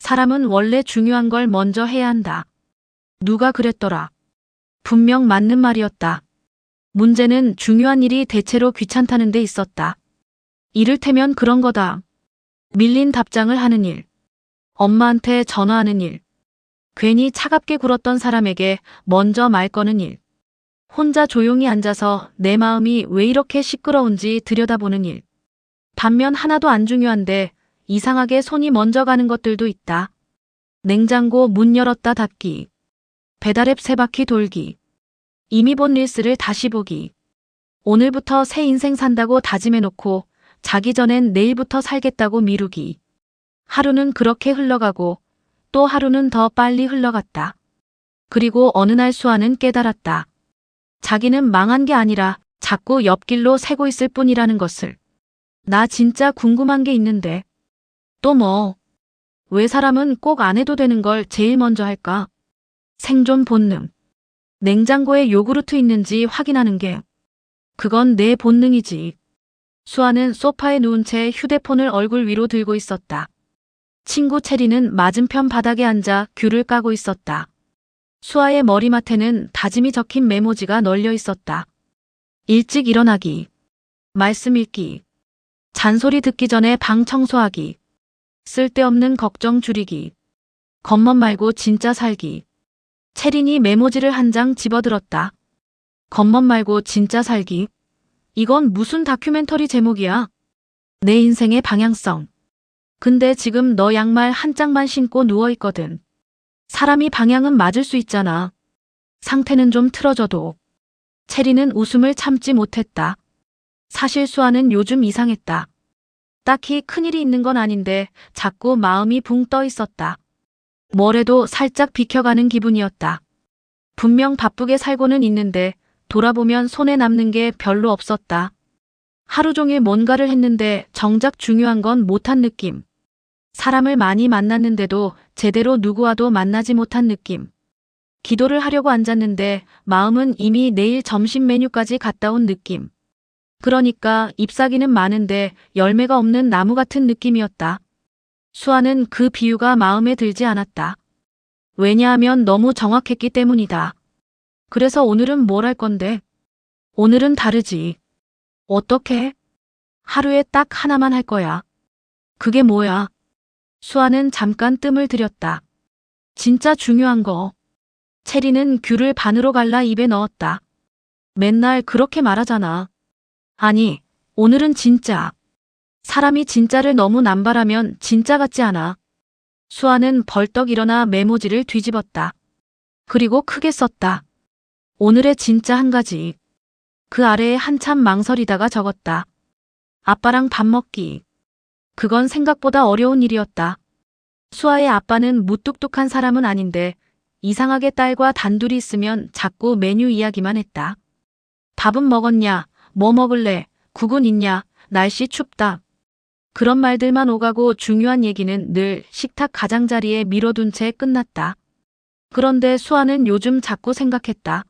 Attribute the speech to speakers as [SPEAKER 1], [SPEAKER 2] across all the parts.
[SPEAKER 1] 사람은 원래 중요한 걸 먼저 해야 한다. 누가 그랬더라. 분명 맞는 말이었다. 문제는 중요한 일이 대체로 귀찮다는 데 있었다. 이를테면 그런 거다. 밀린 답장을 하는 일. 엄마한테 전화하는 일. 괜히 차갑게 굴었던 사람에게 먼저 말 거는 일. 혼자 조용히 앉아서 내 마음이 왜 이렇게 시끄러운지 들여다보는 일. 반면 하나도 안 중요한데 이상하게 손이 먼저 가는 것들도 있다. 냉장고 문 열었다 닫기. 배달앱 3바퀴 돌기. 이미 본 릴스를 다시 보기. 오늘부터 새 인생 산다고 다짐해놓고 자기 전엔 내일부터 살겠다고 미루기. 하루는 그렇게 흘러가고 또 하루는 더 빨리 흘러갔다. 그리고 어느 날 수아는 깨달았다. 자기는 망한 게 아니라 자꾸 옆길로 새고 있을 뿐이라는 것을. 나 진짜 궁금한 게 있는데. 또 뭐? 왜 사람은 꼭 안 해도 되는 걸 제일 먼저 할까? 생존 본능. 냉장고에 요구르트 있는지 확인하는 게. 그건 내 본능이지. 수아는 소파에 누운 채 휴대폰을 얼굴 위로 들고 있었다. 친구 체리는 맞은편 바닥에 앉아 귤을 까고 있었다. 수아의 머리맡에는 다짐이 적힌 메모지가 널려 있었다. 일찍 일어나기. 말씀 읽기. 잔소리 듣기 전에 방 청소하기. 쓸데없는 걱정 줄이기. 겉멋 말고 진짜 살기. 체린이 메모지를 한 장 집어들었다. 겉멋 말고 진짜 살기. 이건 무슨 다큐멘터리 제목이야? 내 인생의 방향성. 근데 지금 너 양말 한 짝만 신고 누워있거든. 사람이 방향은 맞을 수 있잖아. 상태는 좀 틀어져도. 체리는 웃음을 참지 못했다. 사실 수아는 요즘 이상했다. 딱히 큰일이 있는 건 아닌데 자꾸 마음이 붕 떠 있었다. 뭐래도 살짝 비켜가는 기분이었다. 분명 바쁘게 살고는 있는데 돌아보면 손에 남는 게 별로 없었다. 하루 종일 뭔가를 했는데 정작 중요한 건 못한 느낌. 사람을 많이 만났는데도 제대로 누구와도 만나지 못한 느낌. 기도를 하려고 앉았는데 마음은 이미 내일 점심 메뉴까지 갔다 온 느낌. 그러니까 잎사귀는 많은데 열매가 없는 나무 같은 느낌이었다. 수아는 그 비유가 마음에 들지 않았다. 왜냐하면 너무 정확했기 때문이다. 그래서 오늘은 뭘 할 건데? 오늘은 다르지. 어떻게? 하루에 딱 하나만 할 거야. 그게 뭐야? 수아는 잠깐 뜸을 들였다. 진짜 중요한 거. 체리는 귤을 반으로 갈라 입에 넣었다. 맨날 그렇게 말하잖아. 아니, 오늘은 진짜. 사람이 진짜를 너무 남발하면 진짜 같지 않아. 수아는 벌떡 일어나 메모지를 뒤집었다. 그리고 크게 썼다. 오늘의 진짜 한 가지. 그 아래에 한참 망설이다가 적었다. 아빠랑 밥 먹기. 그건 생각보다 어려운 일이었다. 수아의 아빠는 무뚝뚝한 사람은 아닌데 이상하게 딸과 단둘이 있으면 자꾸 메뉴 이야기만 했다. 밥은 먹었냐? 뭐 먹을래? 국은 있냐? 날씨 춥다. 그런 말들만 오가고 중요한 얘기는 늘 식탁 가장자리에 밀어둔 채 끝났다. 그런데 수아는 요즘 자꾸 생각했다.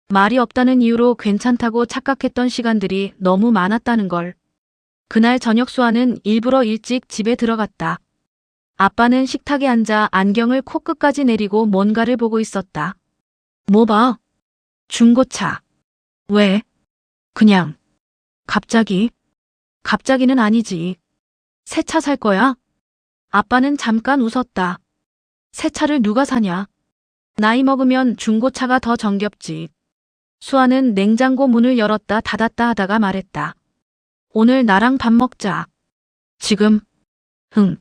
[SPEAKER 1] 말이 없다는 이유로 괜찮다고 착각했던 시간들이 너무 많았다는 걸. 그날 저녁 수아는 일부러 일찍 집에 들어갔다. 아빠는 식탁에 앉아 안경을 코끝까지 내리고 뭔가를 보고 있었다. 뭐 봐? 중고차. 왜? 그냥. 갑자기? 갑자기는 아니지. 새 차 살 거야? 아빠는 잠깐 웃었다. 새 차를 누가 사냐? 나이 먹으면 중고차가 더 정겹지. 수아는 냉장고 문을 열었다 닫았다 하다가 말했다. 오늘 나랑 밥 먹자. 지금? 응.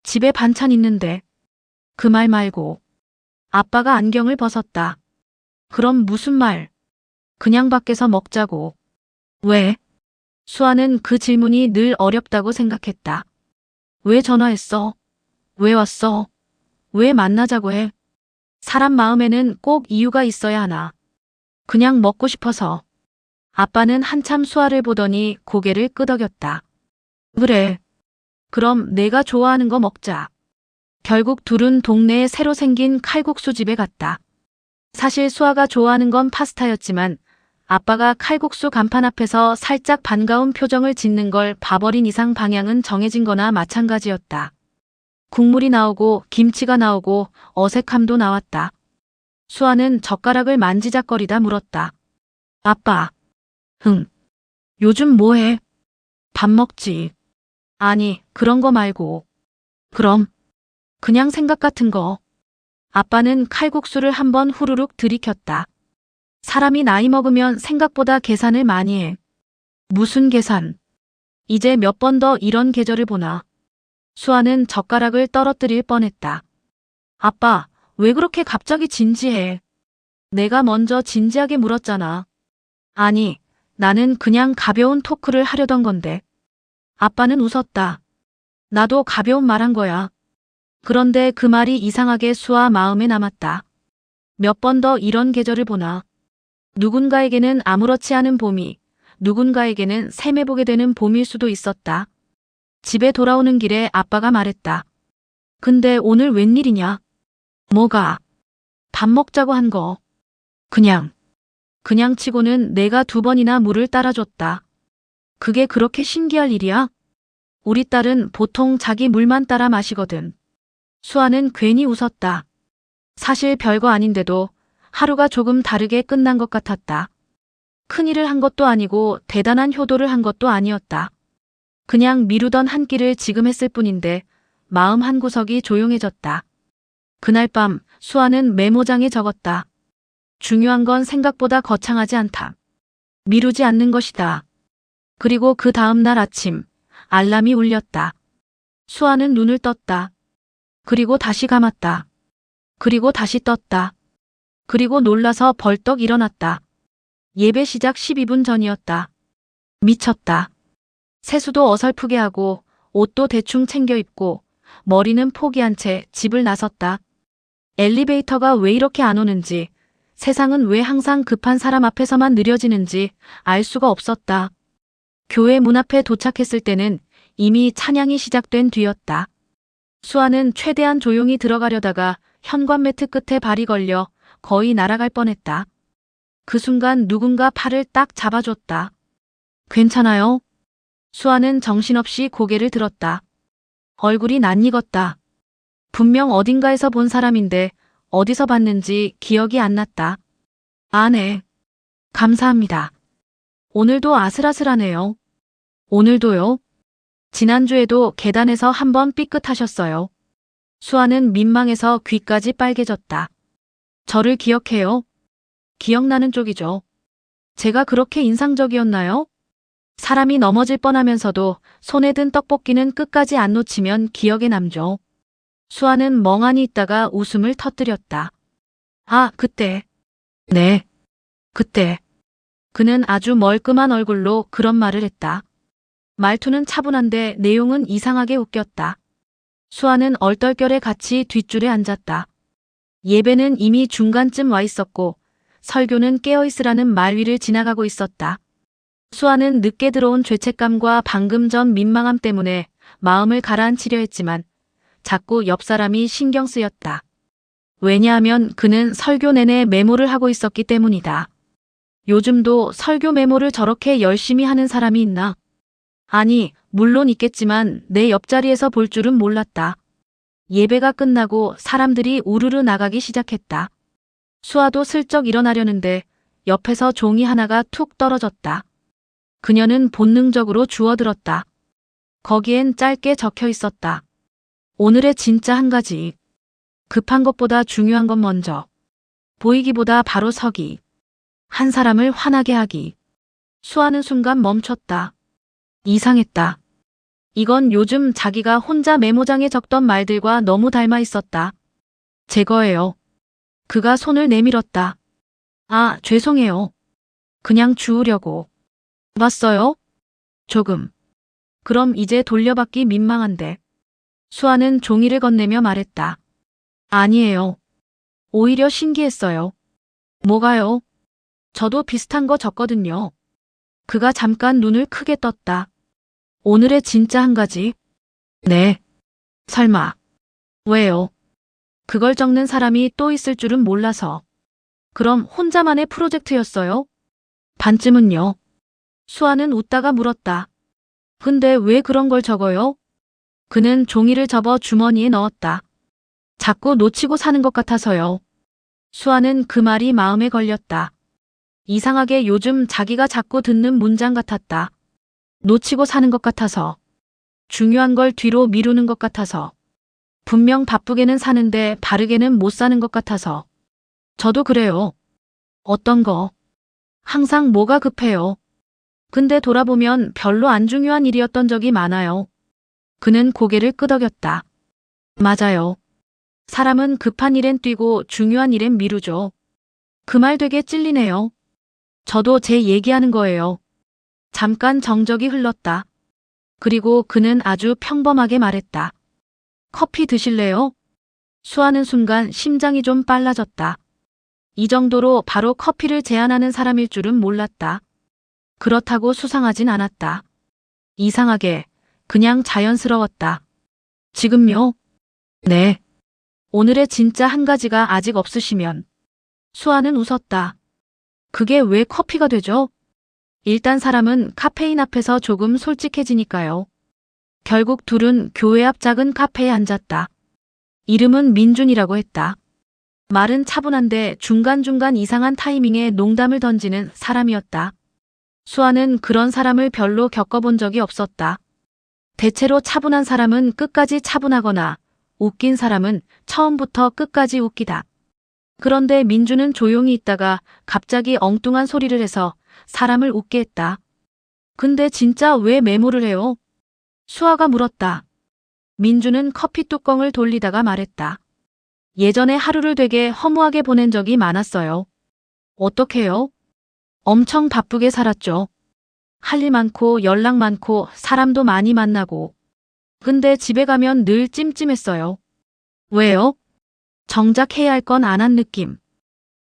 [SPEAKER 1] 집에 반찬 있는데. 그 말 말고. 아빠가 안경을 벗었다. 그럼 무슨 말? 그냥 밖에서 먹자고. 왜? 수아는 그 질문이 늘 어렵다고 생각했다. 왜 전화했어? 왜 왔어? 왜 만나자고 해? 사람 마음에는 꼭 이유가 있어야 하나. 그냥 먹고 싶어서. 아빠는 한참 수아를 보더니 고개를 끄덕였다. 그래. 그럼 내가 좋아하는 거 먹자. 결국 둘은 동네에 새로 생긴 칼국수 집에 갔다. 사실 수아가 좋아하는 건 파스타였지만 아빠가 칼국수 간판 앞에서 살짝 반가운 표정을 짓는 걸 봐버린 이상 방향은 정해진 거나 마찬가지였다. 국물이 나오고 김치가 나오고 어색함도 나왔다. 수아는 젓가락을 만지작거리다 물었다. 아빠. 응. 요즘 뭐해? 밥 먹지. 아니, 그런 거 말고. 그럼. 그냥 생각 같은 거. 아빠는 칼국수를 한번 후루룩 들이켰다. 사람이 나이 먹으면 생각보다 계산을 많이 해. 무슨 계산? 이제 몇 번 더 이런 계절을 보나. 수아는 젓가락을 떨어뜨릴 뻔했다. 아빠, 왜 그렇게 갑자기 진지해? 내가 먼저 진지하게 물었잖아. 아니, 나는 그냥 가벼운 토크를 하려던 건데. 아빠는 웃었다. 나도 가벼운 말 한 거야. 그런데 그 말이 이상하게 수아 마음에 남았다. 몇 번 더 이런 계절을 보나. 누군가에게는 아무렇지 않은 봄이, 누군가에게는 샘해보게 되는 봄일 수도 있었다. 집에 돌아오는 길에 아빠가 말했다. 근데 오늘 웬일이냐? 뭐가? 밥 먹자고 한 거. 그냥 치고는 내가 2번이나 물을 따라줬다. 그게 그렇게 신기할 일이야? 우리 딸은 보통 자기 물만 따라 마시거든. 수아는 괜히 웃었다. 사실 별거 아닌데도 하루가 조금 다르게 끝난 것 같았다. 큰일을 한 것도 아니고 대단한 효도를 한 것도 아니었다. 그냥 미루던 한 끼를 지금 했을 뿐인데 마음 한구석이 조용해졌다. 그날 밤 수아는 메모장에 적었다. 중요한 건 생각보다 거창하지 않다. 미루지 않는 것이다. 그리고 그 다음 날 아침 알람이 울렸다. 수아는 눈을 떴다. 그리고 다시 감았다. 그리고 다시 떴다. 그리고 놀라서 벌떡 일어났다. 예배 시작 12분 전이었다. 미쳤다. 세수도 어설프게 하고 옷도 대충 챙겨 입고 머리는 포기한 채 집을 나섰다. 엘리베이터가 왜 이렇게 안 오는지, 세상은 왜 항상 급한 사람 앞에서만 느려지는지 알 수가 없었다. 교회 문 앞에 도착했을 때는 이미 찬양이 시작된 뒤였다. 수아는 최대한 조용히 들어가려다가 현관 매트 끝에 발이 걸려 거의 날아갈 뻔했다. 그 순간 누군가 팔을 딱 잡아줬다. 괜찮아요? 수아는 정신없이 고개를 들었다. 얼굴이 낯익었다. 분명 어딘가에서 본 사람인데 어디서 봤는지 기억이 안 났다. 아, 네. 감사합니다. 오늘도 아슬아슬하네요. 오늘도요? 지난주에도 계단에서 한번 삐끗하셨어요. 수아는 민망해서 귀까지 빨개졌다. 저를 기억해요? 기억나는 쪽이죠. 제가 그렇게 인상적이었나요? 사람이 넘어질 뻔하면서도 손에 든 떡볶이는 끝까지 안 놓치면 기억에 남죠. 수아는 멍하니 있다가 웃음을 터뜨렸다. 아, 그때. 네. 그때. 그는 아주 멀끔한 얼굴로 그런 말을 했다. 말투는 차분한데 내용은 이상하게 웃겼다. 수아는 얼떨결에 같이 뒷줄에 앉았다. 예배는 이미 중간쯤 와 있었고 설교는 깨어있으라는 말 위를 지나가고 있었다. 수아는 늦게 들어온 죄책감과 방금 전 민망함 때문에 마음을 가라앉히려 했지만 자꾸 옆 사람이 신경 쓰였다. 왜냐하면 그는 설교 내내 메모를 하고 있었기 때문이다. 요즘도 설교 메모를 저렇게 열심히 하는 사람이 있나? 아니, 물론 있겠지만 내 옆자리에서 볼 줄은 몰랐다. 예배가 끝나고 사람들이 우르르 나가기 시작했다. 수아도 슬쩍 일어나려는데 옆에서 종이 하나가 툭 떨어졌다. 그녀는 본능적으로 주워들었다. 거기엔 짧게 적혀 있었다. 오늘의 진짜 한 가지. 급한 것보다 중요한 건 먼저. 보이기보다 바로 서기. 한 사람을 화나게 하기. 수아는 순간 멈췄다. 이상했다. 이건 요즘 자기가 혼자 메모장에 적던 말들과 너무 닮아 있었다. 제거해요. 그가 손을 내밀었다. 아, 죄송해요. 그냥 주우려고. 봤어요? 조금. 그럼 이제 돌려받기 민망한데. 수아는 종이를 건네며 말했다. 아니에요. 오히려 신기했어요. 뭐가요? 저도 비슷한 거 적거든요. 그가 잠깐 눈을 크게 떴다. 오늘의 진짜 한 가지? 네. 설마. 왜요? 그걸 적는 사람이 또 있을 줄은 몰라서. 그럼 혼자만의 프로젝트였어요? 반쯤은요. 수아는 웃다가 물었다. 근데 왜 그런 걸 적어요? 그는 종이를 접어 주머니에 넣었다. 자꾸 놓치고 사는 것 같아서요. 수아는 그 말이 마음에 걸렸다. 이상하게 요즘 자기가 자꾸 듣는 문장 같았다. 놓치고 사는 것 같아서. 중요한 걸 뒤로 미루는 것 같아서. 분명 바쁘게는 사는데 바르게는 못 사는 것 같아서. 저도 그래요. 어떤 거? 항상 뭐가 급해요. 근데 돌아보면 별로 안 중요한 일이었던 적이 많아요. 그는 고개를 끄덕였다. 맞아요. 사람은 급한 일엔 뛰고 중요한 일엔 미루죠. 그 말 되게 찔리네요. 저도 제 얘기하는 거예요. 잠깐 정적이 흘렀다. 그리고 그는 아주 평범하게 말했다. 커피 드실래요? 수아는 순간 심장이 좀 빨라졌다. 이 정도로 바로 커피를 제안하는 사람일 줄은 몰랐다. 그렇다고 수상하진 않았다. 이상하게 그냥 자연스러웠다. 지금요? 네. 오늘의 진짜 한 가지가 아직 없으시면. 수아는 웃었다. 그게 왜 커피가 되죠? 일단 사람은 카페인 앞에서 조금 솔직해지니까요. 결국 둘은 교회 앞 작은 카페에 앉았다. 이름은 민준이라고 했다. 말은 차분한데 중간중간 이상한 타이밍에 농담을 던지는 사람이었다. 수아는 그런 사람을 별로 겪어본 적이 없었다. 대체로 차분한 사람은 끝까지 차분하거나 웃긴 사람은 처음부터 끝까지 웃기다. 그런데 민주는 조용히 있다가 갑자기 엉뚱한 소리를 해서 사람을 웃게 했다. 근데 진짜 왜 메모를 해요? 수아가 물었다. 민주는 커피 뚜껑을 돌리다가 말했다. 예전에 하루를 되게 허무하게 보낸 적이 많았어요. 어떡해요? 엄청 바쁘게 살았죠. 할 일 많고 연락 많고 사람도 많이 만나고. 근데 집에 가면 늘 찜찜했어요. 왜요? 정작 해야 할 건 안 한 느낌.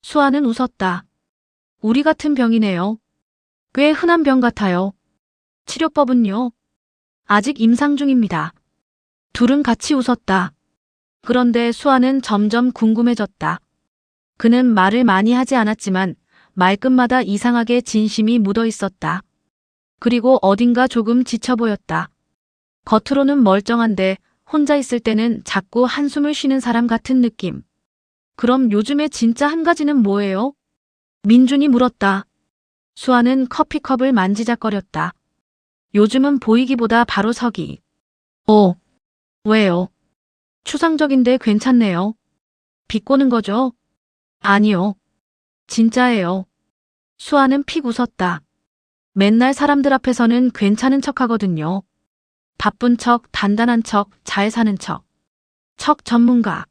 [SPEAKER 1] 수아는 웃었다. 우리 같은 병이네요. 꽤 흔한 병 같아요. 치료법은요? 아직 임상 중입니다. 둘은 같이 웃었다. 그런데 수아는 점점 궁금해졌다. 그는 말을 많이 하지 않았지만 말끝마다 이상하게 진심이 묻어 있었다. 그리고 어딘가 조금 지쳐 보였다. 겉으로는 멀쩡한데 혼자 있을 때는 자꾸 한숨을 쉬는 사람 같은 느낌. 그럼 요즘에 진짜 한 가지는 뭐예요? 민준이 물었다. 수아는 커피컵을 만지작거렸다. 요즘은 보이기보다 바로 서기. 왜요? 추상적인데 괜찮네요. 비꼬는 거죠? 아니요. 진짜예요. 수아는 픽 웃었다. 맨날 사람들 앞에서는 괜찮은 척 하거든요. 바쁜 척, 단단한 척, 잘 사는 척. 척 전문가.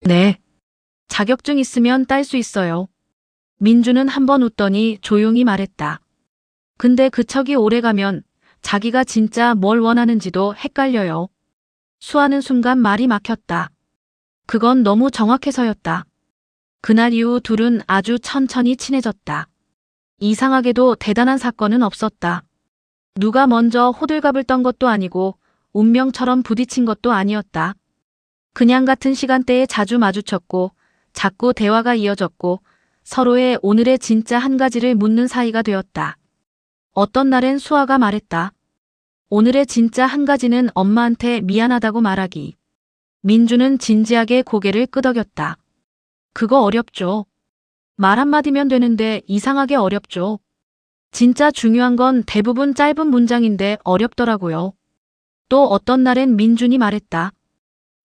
[SPEAKER 1] 네. 자격증 있으면 딸 수 있어요. 민주는 한번 웃더니 조용히 말했다. 근데 그 척이 오래가면 자기가 진짜 뭘 원하는지도 헷갈려요. 수아는 순간 말이 막혔다. 그건 너무 정확해서였다. 그날 이후 둘은 아주 천천히 친해졌다. 이상하게도 대단한 사건은 없었다. 누가 먼저 호들갑을 떤 것도 아니고 운명처럼 부딪힌 것도 아니었다. 그냥 같은 시간대에 자주 마주쳤고 자꾸 대화가 이어졌고 서로의 오늘의 진짜 한 가지를 묻는 사이가 되었다. 어떤 날엔 수아가 말했다. 오늘의 진짜 한 가지는 엄마한테 미안하다고 말하기. 민주는 진지하게 고개를 끄덕였다. 그거 어렵죠. 말 한마디면 되는데 이상하게 어렵죠. 진짜 중요한 건 대부분 짧은 문장인데 어렵더라고요. 또 어떤 날엔 민준이 말했다.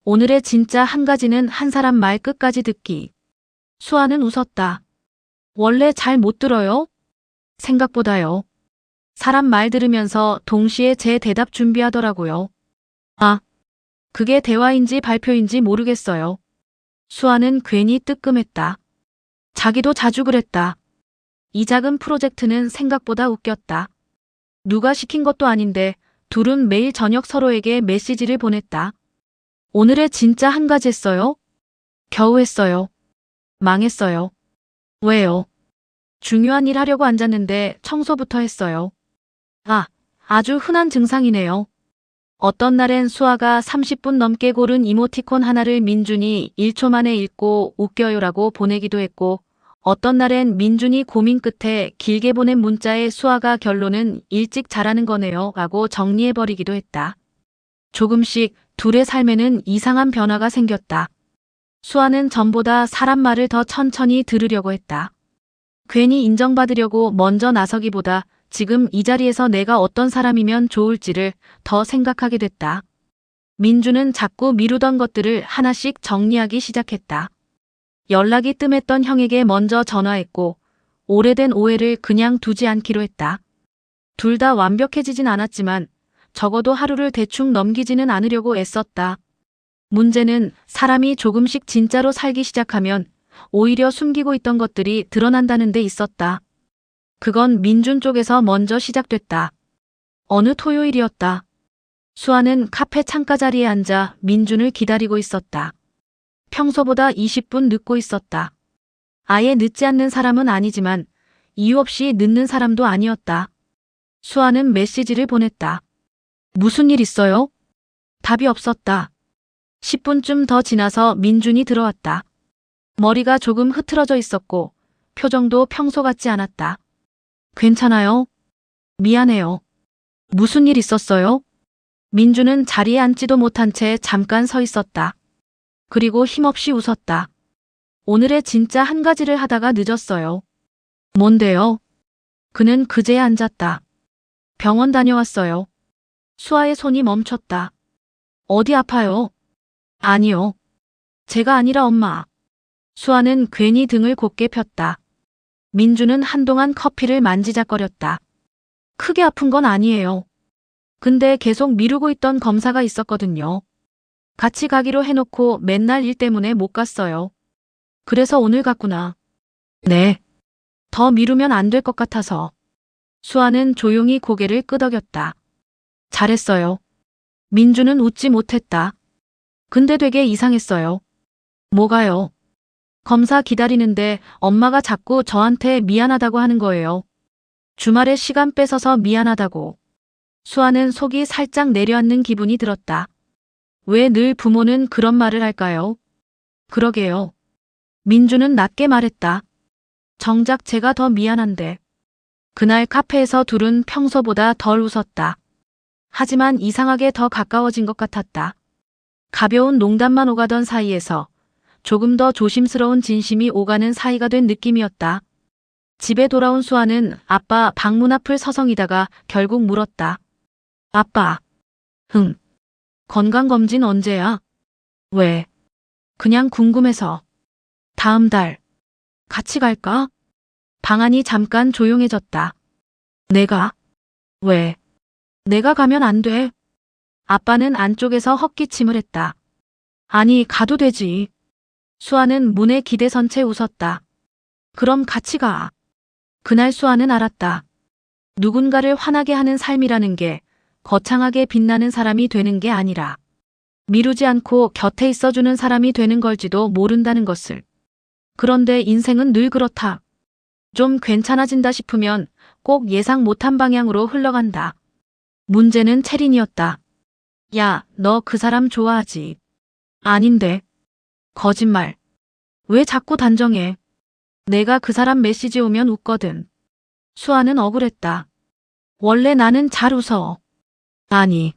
[SPEAKER 1] 오늘의 진짜 한 가지는 한 사람 말 끝까지 듣기. 수아는 웃었다. 원래 잘 못 들어요? 생각보다요. 사람 말 들으면서 동시에 제 대답 준비하더라고요. 아, 그게 대화인지 발표인지 모르겠어요. 수아는 괜히 뜨끔했다. 자기도 자주 그랬다. 이 작은 프로젝트는 생각보다 웃겼다. 누가 시킨 것도 아닌데 둘은 매일 저녁 서로에게 메시지를 보냈다. 오늘의 진짜 한 가지 했어요? 겨우 했어요. 망했어요. 왜요? 중요한 일 하려고 앉았는데 청소부터 했어요. 아, 아주 흔한 증상이네요. 어떤 날엔 수아가 30분 넘게 고른 이모티콘 하나를 민준이 1초 만에 읽고 웃겨요라고 보내기도 했고 어떤 날엔 민준이 고민 끝에 길게 보낸 문자에 수아가 결론은 일찍 자라는 거네요 라고 정리해버리기도 했다. 조금씩 둘의 삶에는 이상한 변화가 생겼다. 수아는 전보다 사람 말을 더 천천히 들으려고 했다. 괜히 인정받으려고 먼저 나서기보다 지금 이 자리에서 내가 어떤 사람이면 좋을지를 더 생각하게 됐다. 민주는 자꾸 미루던 것들을 하나씩 정리하기 시작했다. 연락이 뜸했던 형에게 먼저 전화했고 오래된 오해를 그냥 두지 않기로 했다. 둘 다 완벽해지진 않았지만 적어도 하루를 대충 넘기지는 않으려고 애썼다. 문제는 사람이 조금씩 진짜로 살기 시작하면 오히려 숨기고 있던 것들이 드러난다는 데 있었다. 그건 민준 쪽에서 먼저 시작됐다. 어느 토요일이었다. 수아는 카페 창가 자리에 앉아 민준을 기다리고 있었다. 평소보다 20분 늦고 있었다. 아예 늦지 않는 사람은 아니지만 이유 없이 늦는 사람도 아니었다. 수아는 메시지를 보냈다. 무슨 일 있어요? 답이 없었다. 10분쯤 더 지나서 민준이 들어왔다. 머리가 조금 흐트러져 있었고 표정도 평소 같지 않았다. 괜찮아요? 미안해요. 무슨 일 있었어요? 민준은 자리에 앉지도 못한 채 잠깐 서 있었다. 그리고 힘없이 웃었다. 오늘의 진짜 한 가지를 하다가 늦었어요. 뭔데요? 그는 그제야 앉았다. 병원 다녀왔어요. 수아의 손이 멈췄다. 어디 아파요? 아니요. 제가 아니라 엄마. 수아는 괜히 등을 곧게 폈다. 민주는 한동안 커피를 만지작거렸다. 크게 아픈 건 아니에요. 근데 계속 미루고 있던 검사가 있었거든요. 같이 가기로 해놓고 맨날 일 때문에 못 갔어요. 그래서 오늘 갔구나. 네. 더 미루면 안 될 것 같아서. 수아는 조용히 고개를 끄덕였다. 잘했어요. 민주는 웃지 못했다. 근데 되게 이상했어요. 뭐가요? 검사 기다리는데 엄마가 자꾸 저한테 미안하다고 하는 거예요. 주말에 시간 뺏어서 미안하다고. 수아는 속이 살짝 내려앉는 기분이 들었다. 왜 늘 부모는 그런 말을 할까요? 그러게요. 민주는 낮게 말했다. 정작 제가 더 미안한데. 그날 카페에서 둘은 평소보다 덜 웃었다. 하지만 이상하게 더 가까워진 것 같았다. 가벼운 농담만 오가던 사이에서 조금 더 조심스러운 진심이 오가는 사이가 된 느낌이었다. 집에 돌아온 수아는 아빠 방문 앞을 서성이다가 결국 물었다. 아빠. 건강검진 언제야? 왜? 그냥 궁금해서. 다음 달. 같이 갈까? 방안이 잠깐 조용해졌다. 내가? 왜? 내가 가면 안 돼. 아빠는 안쪽에서 헛기침을 했다. 아니, 가도 되지. 수아는 문에 기대선 채 웃었다. 그럼 같이 가. 그날 수아는 알았다. 누군가를 화나게 하는 삶이라는 게 거창하게 빛나는 사람이 되는 게 아니라 미루지 않고 곁에 있어주는 사람이 되는 걸지도 모른다는 것을. 그런데 인생은 늘 그렇다. 좀 괜찮아진다 싶으면 꼭 예상 못한 방향으로 흘러간다. 문제는 채린이었다. 야, 너 그 사람 좋아하지? 아닌데. 거짓말. 왜 자꾸 단정해? 내가 그 사람 메시지 오면 웃거든. 수아는 억울했다. 원래 나는 잘 웃어. 아니.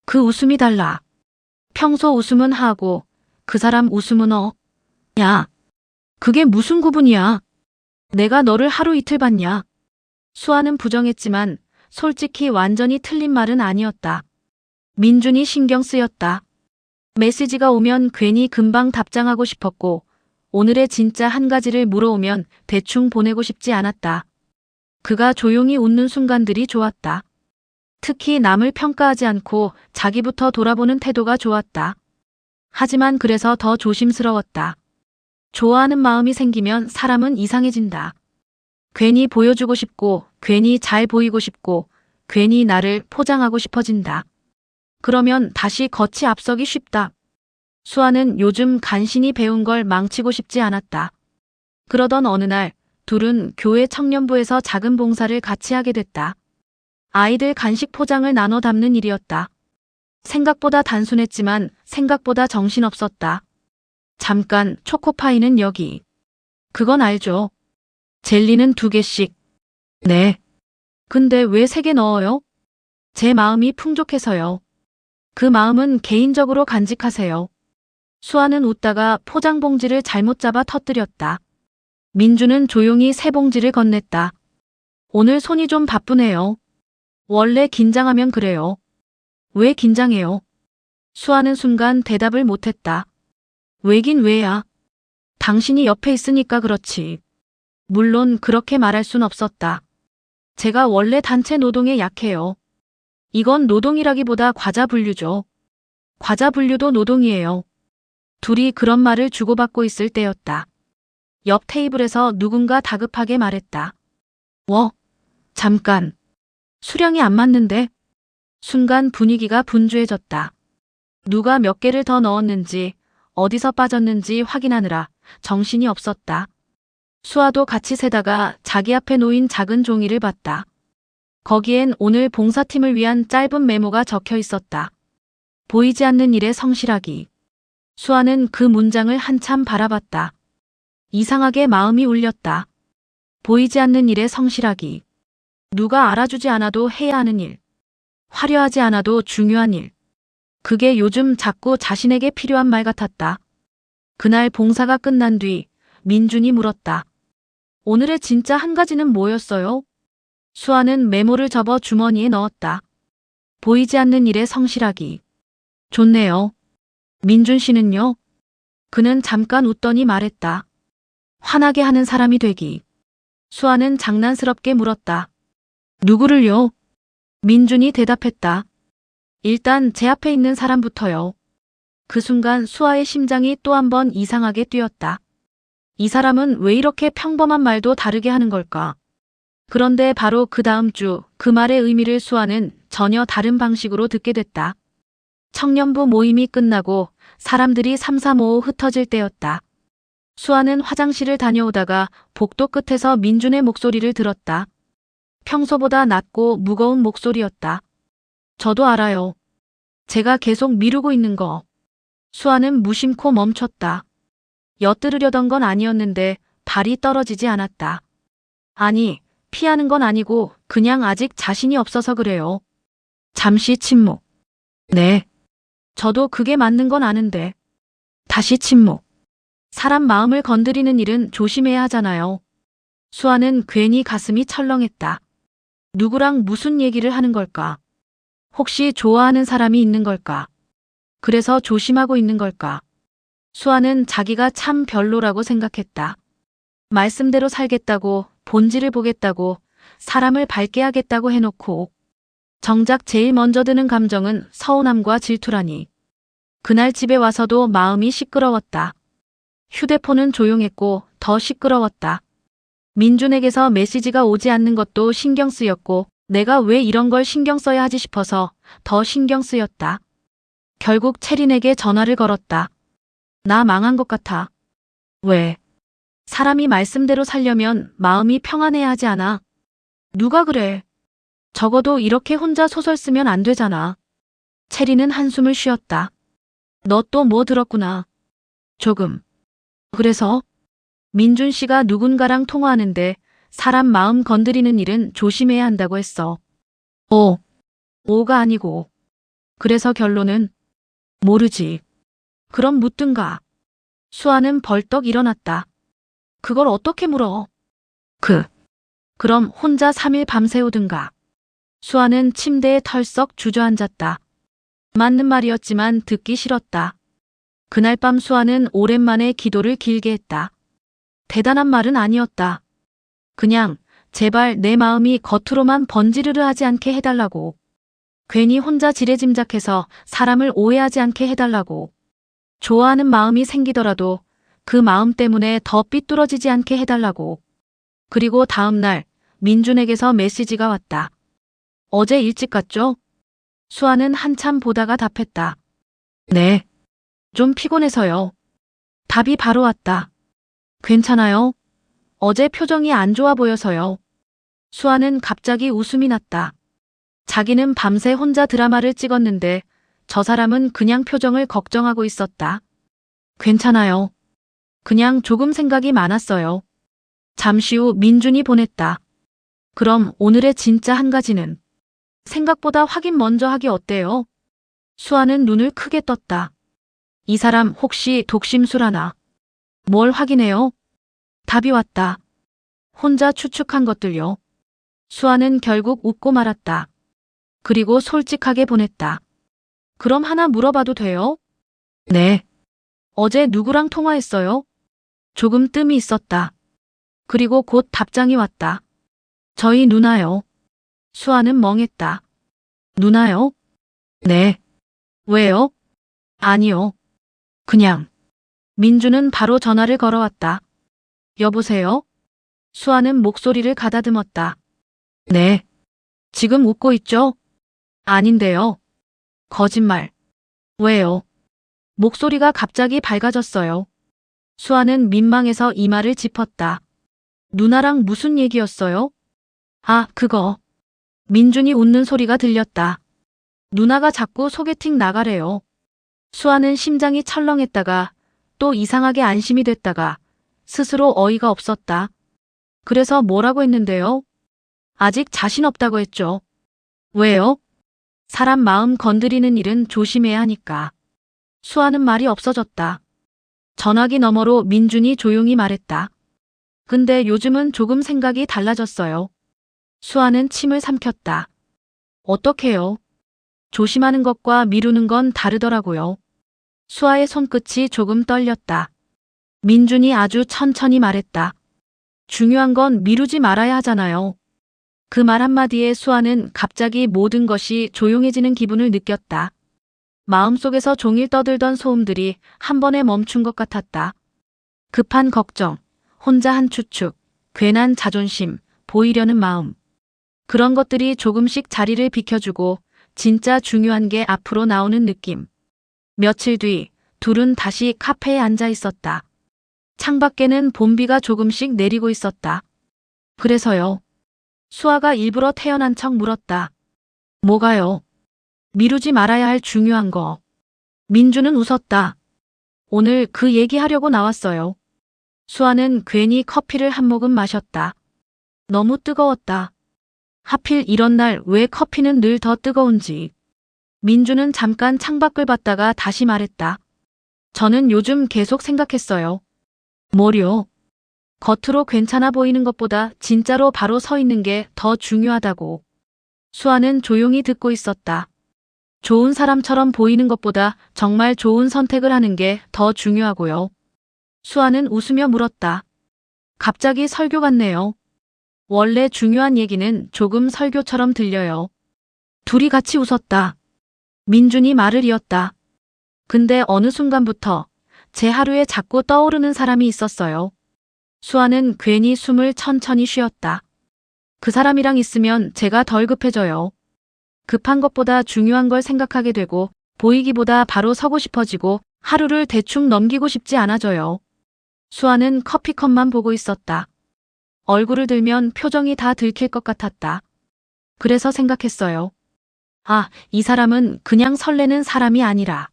[SPEAKER 1] 그 웃음이 달라. 평소 웃음은 하고 그 사람 웃음은 야. 그게 무슨 구분이야? 내가 너를 하루 이틀 봤냐? 수아는 부정했지만 솔직히 완전히 틀린 말은 아니었다. 민준이 신경 쓰였다. 메시지가 오면 괜히 금방 답장하고 싶었고 오늘의 진짜 한 가지를 물어오면 대충 보내고 싶지 않았다. 그가 조용히 웃는 순간들이 좋았다. 특히 남을 평가하지 않고 자기부터 돌아보는 태도가 좋았다. 하지만 그래서 더 조심스러웠다. 좋아하는 마음이 생기면 사람은 이상해진다. 괜히 보여주고 싶고, 괜히 잘 보이고 싶고, 괜히 나를 포장하고 싶어진다. 그러면 다시 겉이 앞서기 쉽다. 수아는 요즘 간신히 배운 걸 망치고 싶지 않았다. 그러던 어느 날, 둘은 교회 청년부에서 작은 봉사를 같이 하게 됐다. 아이들 간식 포장을 나눠 담는 일이었다. 생각보다 단순했지만 생각보다 정신없었다. 잠깐, 초코파이는 여기. 그건 알죠. 젤리는 2개씩. 네. 근데 왜 3개 넣어요? 제 마음이 풍족해서요. 그 마음은 개인적으로 간직하세요. 수아는 웃다가 포장봉지를 잘못 잡아 터뜨렸다. 민주는 조용히 새 봉지를 건넸다. 오늘 손이 좀 바쁘네요. 원래 긴장하면 그래요. 왜 긴장해요? 수아는 순간 대답을 못했다. 왜긴 왜야. 당신이 옆에 있으니까 그렇지. 물론 그렇게 말할 순 없었다. 제가 원래 단체 노동에 약해요. 이건 노동이라기보다 과자 분류죠. 과자 분류도 노동이에요. 둘이 그런 말을 주고받고 있을 때였다. 옆 테이블에서 누군가 다급하게 말했다. 잠깐. 수량이 안 맞는데? 순간 분위기가 분주해졌다. 누가 몇 개를 더 넣었는지, 어디서 빠졌는지 확인하느라 정신이 없었다. 수아도 같이 세다가 자기 앞에 놓인 작은 종이를 봤다. 거기엔 오늘 봉사팀을 위한 짧은 메모가 적혀 있었다. 보이지 않는 일에 성실하기. 수아는 그 문장을 한참 바라봤다. 이상하게 마음이 울렸다. 보이지 않는 일에 성실하기. 누가 알아주지 않아도 해야 하는 일. 화려하지 않아도 중요한 일. 그게 요즘 자꾸 자신에게 필요한 말 같았다. 그날 봉사가 끝난 뒤 민준이 물었다. 오늘의 진짜 한 가지는 뭐였어요? 수아는 메모를 접어 주머니에 넣었다. 보이지 않는 일에 성실하기. 좋네요. 민준 씨는요? 그는 잠깐 웃더니 말했다. 화나게 하는 사람이 되기. 수아는 장난스럽게 물었다. 누구를요? 민준이 대답했다. 일단 제 앞에 있는 사람부터요. 그 순간 수아의 심장이 또 한 번 이상하게 뛰었다. 이 사람은 왜 이렇게 평범한 말도 다르게 하는 걸까? 그런데 바로 그 다음 주 그 말의 의미를 수아는 전혀 다른 방식으로 듣게 됐다. 청년부 모임이 끝나고 사람들이 삼삼오오 흩어질 때였다. 수아는 화장실을 다녀오다가 복도 끝에서 민준의 목소리를 들었다. 평소보다 낮고 무거운 목소리였다. 저도 알아요. 제가 계속 미루고 있는 거. 수아는 무심코 멈췄다. 엿들으려던 건 아니었는데 발이 떨어지지 않았다. 아니, 피하는 건 아니고 그냥 아직 자신이 없어서 그래요. 잠시 침묵. 네. 저도 그게 맞는 건 아는데. 다시 침묵. 사람 마음을 건드리는 일은 조심해야 하잖아요. 수아는 괜히 가슴이 철렁했다. 누구랑 무슨 얘기를 하는 걸까? 혹시 좋아하는 사람이 있는 걸까? 그래서 조심하고 있는 걸까? 수아는 자기가 참 별로라고 생각했다. 말씀대로 살겠다고, 본질을 보겠다고, 사람을 밝게 하겠다고 해놓고 정작 제일 먼저 드는 감정은 서운함과 질투라니. 그날 집에 와서도 마음이 시끄러웠다. 휴대폰은 조용했고 더 시끄러웠다. 민준에게서 메시지가 오지 않는 것도 신경 쓰였고 내가 왜 이런 걸 신경 써야 하지 싶어서 더 신경 쓰였다. 결국 채린에게 전화를 걸었다. 나 망한 것 같아. 왜? 사람이 말씀대로 살려면 마음이 평안해야 하지 않아? 누가 그래? 적어도 이렇게 혼자 소설 쓰면 안 되잖아. 채린은 한숨을 쉬었다. 너 또 뭐 들었구나. 조금. 그래서? 민준 씨가 누군가랑 통화하는데 사람 마음 건드리는 일은 조심해야 한다고 했어. 오가 아니고. 그래서 결론은? 모르지. 그럼 묻든가. 수아는 벌떡 일어났다. 그걸 어떻게 물어? 그럼 혼자 3일 밤새우든가. 수아는 침대에 털썩 주저앉았다. 맞는 말이었지만 듣기 싫었다. 그날 밤 수아는 오랜만에 기도를 길게 했다. 대단한 말은 아니었다. 그냥 제발 내 마음이 겉으로만 번지르르 하지 않게 해달라고. 괜히 혼자 지레짐작해서 사람을 오해하지 않게 해달라고. 좋아하는 마음이 생기더라도 그 마음 때문에 더 삐뚤어지지 않게 해달라고. 그리고 다음 날 민준에게서 메시지가 왔다. 어제 일찍 갔죠? 수아는 한참 보다가 답했다. 네. 좀 피곤해서요. 답이 바로 왔다. 괜찮아요? 어제 표정이 안 좋아 보여서요. 수아는 갑자기 웃음이 났다. 자기는 밤새 혼자 드라마를 찍었는데 저 사람은 그냥 표정을 걱정하고 있었다. 괜찮아요. 그냥 조금 생각이 많았어요. 잠시 후 민준이 보냈다. 그럼 오늘의 진짜 한 가지는? 생각보다 확인 먼저 하기 어때요? 수아는 눈을 크게 떴다. 이 사람 혹시 독심술하나? 뭘 확인해요? 답이 왔다. 혼자 추측한 것들요. 수아는 결국 웃고 말았다. 그리고 솔직하게 보냈다. 그럼 하나 물어봐도 돼요? 네. 어제 누구랑 통화했어요? 조금 뜸이 있었다. 그리고 곧 답장이 왔다. 저희 누나요. 수아는 멍했다. 누나요? 네. 왜요? 아니요. 그냥. 민주는 바로 전화를 걸어왔다. 여보세요? 수아는 목소리를 가다듬었다. 네. 지금 웃고 있죠? 아닌데요. 거짓말. 왜요? 목소리가 갑자기 밝아졌어요. 수아는 민망해서 이마를 짚었다. 누나랑 무슨 얘기였어요? 아, 그거. 민준이 웃는 소리가 들렸다. 누나가 자꾸 소개팅 나가래요. 수아는 심장이 철렁했다가 또 이상하게 안심이 됐다가 스스로 어이가 없었다. 그래서 뭐라고 했는데요? 아직 자신 없다고 했죠. 왜요? 사람 마음 건드리는 일은 조심해야 하니까. 수아는 말이 없어졌다. 전화기 너머로 민준이 조용히 말했다. 근데 요즘은 조금 생각이 달라졌어요. 수아는 침을 삼켰다. 어떡해요? 조심하는 것과 미루는 건 다르더라고요. 수아의 손끝이 조금 떨렸다. 민준이 아주 천천히 말했다. 중요한 건 미루지 말아야 하잖아요. 그 말 한마디에 수아는 갑자기 모든 것이 조용해지는 기분을 느꼈다. 마음속에서 종일 떠들던 소음들이 한 번에 멈춘 것 같았다. 급한 걱정, 혼자 한 추측, 괜한 자존심, 보이려는 마음. 그런 것들이 조금씩 자리를 비켜주고 진짜 중요한 게 앞으로 나오는 느낌. 며칠 뒤 둘은 다시 카페에 앉아 있었다. 창밖에는 봄비가 조금씩 내리고 있었다. 그래서요. 수아가 일부러 태연한 척 물었다. 뭐가요? 미루지 말아야 할 중요한 거. 민주는 웃었다. 오늘 그 얘기하려고 나왔어요. 수아는 괜히 커피를 한 모금 마셨다. 너무 뜨거웠다. 하필 이런 날 왜 커피는 늘 더 뜨거운지. 민주는 잠깐 창밖을 봤다가 다시 말했다. 저는 요즘 계속 생각했어요. 뭐요? 겉으로 괜찮아 보이는 것보다 진짜로 바로 서 있는 게 더 중요하다고. 수아는 조용히 듣고 있었다. 좋은 사람처럼 보이는 것보다 정말 좋은 선택을 하는 게 더 중요하고요. 수아는 웃으며 물었다. 갑자기 설교 같네요. 원래 중요한 얘기는 조금 설교처럼 들려요. 둘이 같이 웃었다. 민준이 말을 이었다. 근데 어느 순간부터 제 하루에 자꾸 떠오르는 사람이 있었어요. 수아는 괜히 숨을 천천히 쉬었다. 그 사람이랑 있으면 제가 덜 급해져요. 급한 것보다 중요한 걸 생각하게 되고 보이기보다 바로 서고 싶어지고 하루를 대충 넘기고 싶지 않아져요. 수아는 커피컵만 보고 있었다. 얼굴을 들면 표정이 다 들킬 것 같았다. 그래서 생각했어요. 아, 이 사람은 그냥 설레는 사람이 아니라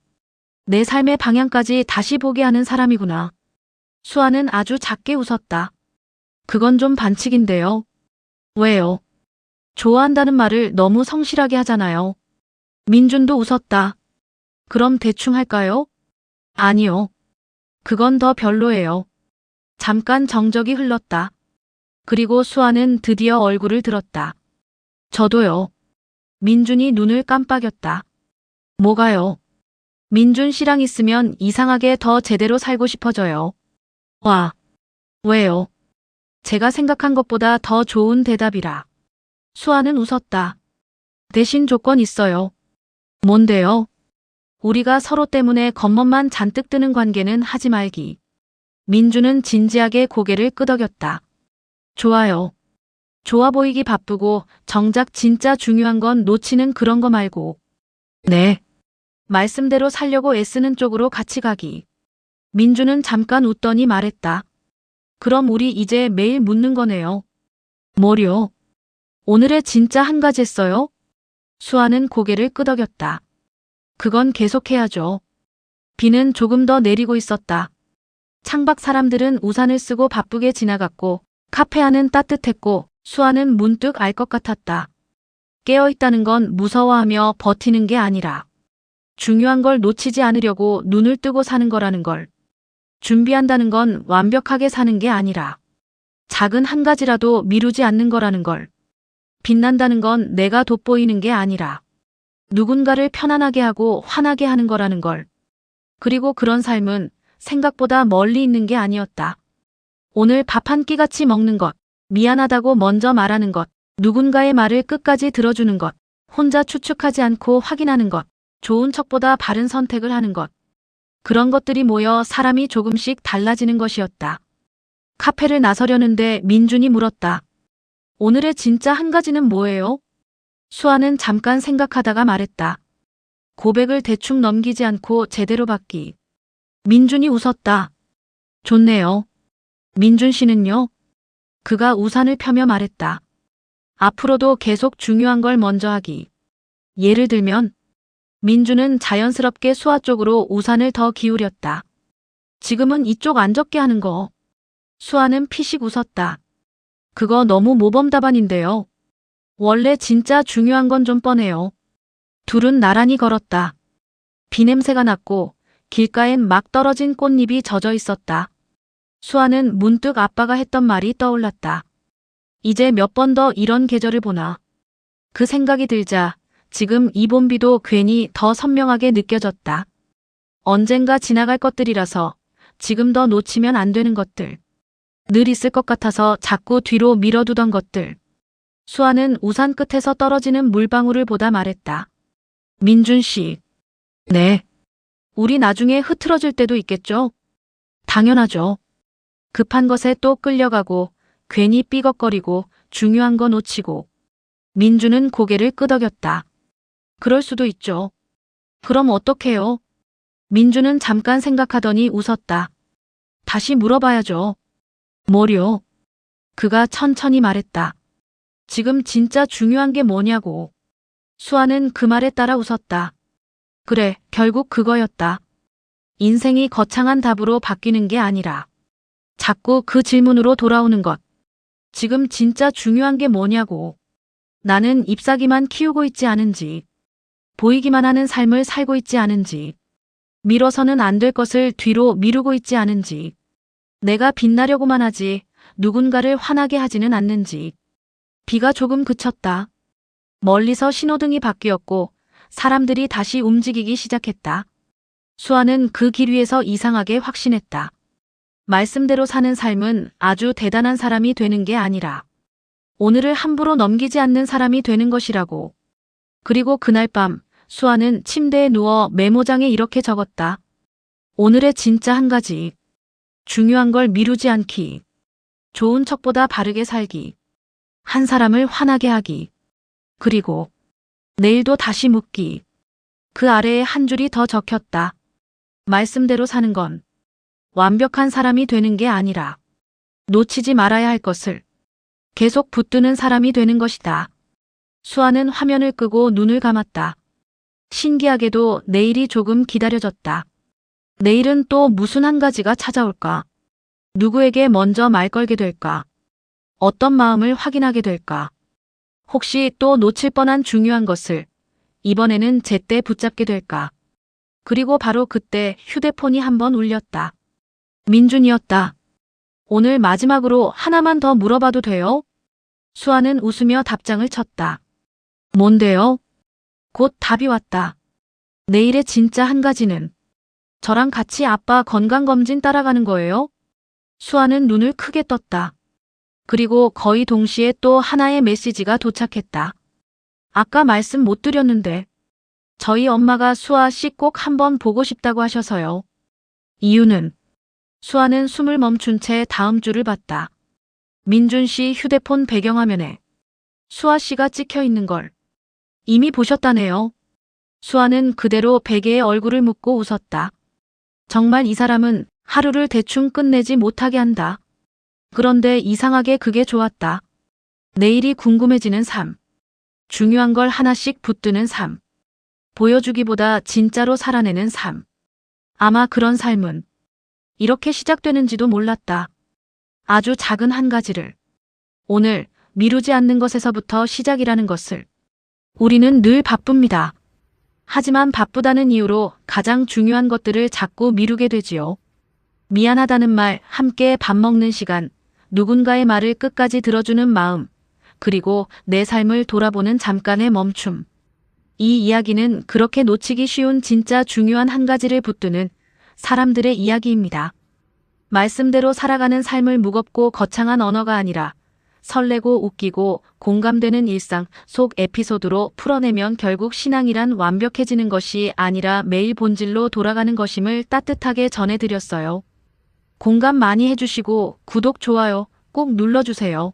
[SPEAKER 1] 내 삶의 방향까지 다시 보게 하는 사람이구나. 수아는 아주 작게 웃었다. 그건 좀 반칙인데요. 왜요? 좋아한다는 말을 너무 성실하게 하잖아요. 민준도 웃었다. 그럼 대충 할까요? 아니요. 그건 더 별로예요. 잠깐 정적이 흘렀다. 그리고 수아는 드디어 얼굴을 들었다. 저도요. 민준이 눈을 깜빡였다. 뭐가요? 민준 씨랑 있으면 이상하게 더 제대로 살고 싶어져요. 와. 왜요? 제가 생각한 것보다 더 좋은 대답이라. 수아는 웃었다. 대신 조건 있어요. 뭔데요? 우리가 서로 때문에 겉멋만 잔뜩 드는 관계는 하지 말기. 민주는 진지하게 고개를 끄덕였다. 좋아요. 좋아 보이기 바쁘고 정작 진짜 중요한 건 놓치는 그런 거 말고. 네. 말씀대로 살려고 애쓰는 쪽으로 같이 가기. 민주는 잠깐 웃더니 말했다. 그럼 우리 이제 매일 묻는 거네요. 뭐요? 오늘의 진짜 한 가지 했어요? 수아는 고개를 끄덕였다. 그건 계속해야죠. 비는 조금 더 내리고 있었다. 창밖 사람들은 우산을 쓰고 바쁘게 지나갔고 카페 안은 따뜻했고 수아는 문득 알 것 같았다. 깨어있다는 건 무서워하며 버티는 게 아니라 중요한 걸 놓치지 않으려고 눈을 뜨고 사는 거라는 걸. 준비한다는 건 완벽하게 사는 게 아니라 작은 한 가지라도 미루지 않는 거라는 걸. 빛난다는 건 내가 돋보이는 게 아니라 누군가를 편안하게 하고 화나게 하는 거라는 걸. 그리고 그런 삶은 생각보다 멀리 있는 게 아니었다. 오늘 밥 한 끼 같이 먹는 것, 미안하다고 먼저 말하는 것, 누군가의 말을 끝까지 들어주는 것, 혼자 추측하지 않고 확인하는 것, 좋은 척보다 바른 선택을 하는 것. 그런 것들이 모여 사람이 조금씩 달라지는 것이었다. 카페를 나서려는데 민준이 물었다. 오늘의 진짜 한 가지는 뭐예요? 수아는 잠깐 생각하다가 말했다. 고백을 대충 넘기지 않고 제대로 받기. 민준이 웃었다. 좋네요. 민준 씨는요? 그가 우산을 펴며 말했다. 앞으로도 계속 중요한 걸 먼저 하기. 예를 들면 민준은 자연스럽게 수아 쪽으로 우산을 더 기울였다. 지금은 이쪽 안 적게 하는 거. 수아는 피식 웃었다. 그거 너무 모범 답안인데요. 원래 진짜 중요한 건 좀 뻔해요. 둘은 나란히 걸었다. 비 냄새가 났고 길가엔 막 떨어진 꽃잎이 젖어 있었다. 수아는 문득 아빠가 했던 말이 떠올랐다. 이제 몇 번 더 이런 계절을 보나. 그 생각이 들자 지금 이 봄비도 괜히 더 선명하게 느껴졌다. 언젠가 지나갈 것들이라서 지금 더 놓치면 안 되는 것들. 늘 있을 것 같아서 자꾸 뒤로 밀어두던 것들. 수아는 우산 끝에서 떨어지는 물방울을 보다 말했다. 민준 씨. 네. 우리 나중에 흐트러질 때도 있겠죠? 당연하죠. 급한 것에 또 끌려가고 괜히 삐걱거리고 중요한 거 놓치고. 민준은 고개를 끄덕였다. 그럴 수도 있죠. 그럼 어떡해요? 민준은 잠깐 생각하더니 웃었다. 다시 물어봐야죠. 뭐요? 그가 천천히 말했다. 지금 진짜 중요한 게 뭐냐고. 수아는 그 말에 따라 웃었다. 그래, 결국 그거였다. 인생이 거창한 답으로 바뀌는 게 아니라 자꾸 그 질문으로 돌아오는 것. 지금 진짜 중요한 게 뭐냐고. 나는 잎사귀만 키우고 있지 않은지, 보이기만 하는 삶을 살고 있지 않은지, 미뤄서는 안 될 것을 뒤로 미루고 있지 않은지, 내가 빛나려고만 하지 누군가를 화나게 하지는 않는지. 비가 조금 그쳤다. 멀리서 신호등이 바뀌었고 사람들이 다시 움직이기 시작했다. 수아는 그 길 위에서 이상하게 확신했다. 말씀대로 사는 삶은 아주 대단한 사람이 되는 게 아니라 오늘을 함부로 넘기지 않는 사람이 되는 것이라고. 그리고 그날 밤 수아는 침대에 누워 메모장에 이렇게 적었다. 오늘의 진짜 한 가지. 중요한 걸 미루지 않기. 좋은 척보다 바르게 살기. 한 사람을 화나게 하기. 그리고 내일도 다시 묻기. 그 아래에 한 줄이 더 적혔다. 말씀대로 사는 건 완벽한 사람이 되는 게 아니라 놓치지 말아야 할 것을 계속 붙드는 사람이 되는 것이다. 수아는 화면을 끄고 눈을 감았다. 신기하게도 내일이 조금 기다려졌다. 내일은 또 무슨 한 가지가 찾아올까? 누구에게 먼저 말 걸게 될까? 어떤 마음을 확인하게 될까? 혹시 또 놓칠 뻔한 중요한 것을 이번에는 제때 붙잡게 될까? 그리고 바로 그때 휴대폰이 한번 울렸다. 민준이었다. 오늘 마지막으로 하나만 더 물어봐도 돼요? 수아는 웃으며 답장을 쳤다. 뭔데요? 곧 답이 왔다. 내일의 진짜 한 가지는 저랑 같이 아빠 건강검진 따라가는 거예요? 수아는 눈을 크게 떴다. 그리고 거의 동시에 또 하나의 메시지가 도착했다. 아까 말씀 못 드렸는데 저희 엄마가 수아 씨 꼭 한번 보고 싶다고 하셔서요. 이유는? 수아는 숨을 멈춘 채 다음 줄을 봤다. 민준 씨 휴대폰 배경화면에 수아 씨가 찍혀 있는 걸 이미 보셨다네요. 수아는 그대로 베개에 얼굴을 묻고 웃었다. 정말 이 사람은 하루를 대충 끝내지 못하게 한다. 그런데 이상하게 그게 좋았다. 내일이 궁금해지는 삶. 중요한 걸 하나씩 붙드는 삶. 보여주기보다 진짜로 살아내는 삶. 아마 그런 삶은 이렇게 시작되는지도 몰랐다. 아주 작은 한 가지를 오늘 미루지 않는 것에서부터 시작이라는 것을. 우리는 늘 바쁩니다. 하지만 바쁘다는 이유로 가장 중요한 것들을 자꾸 미루게 되지요. 미안하다는 말, 함께 밥 먹는 시간, 누군가의 말을 끝까지 들어주는 마음, 그리고 내 삶을 돌아보는 잠깐의 멈춤. 이 이야기는 그렇게 놓치기 쉬운 진짜 중요한 한 가지를 붙드는 사람들의 이야기입니다. 말씀대로 살아가는 삶을 무겁고 거창한 언어가 아니라 설레고 웃기고 공감되는 일상 속 에피소드로 풀어내면 결국 신앙이란 완벽해지는 것이 아니라 매일 본질로 돌아가는 것임을 따뜻하게 전해드렸어요. 공감 많이 해주시고 구독, 좋아요 꼭 눌러주세요.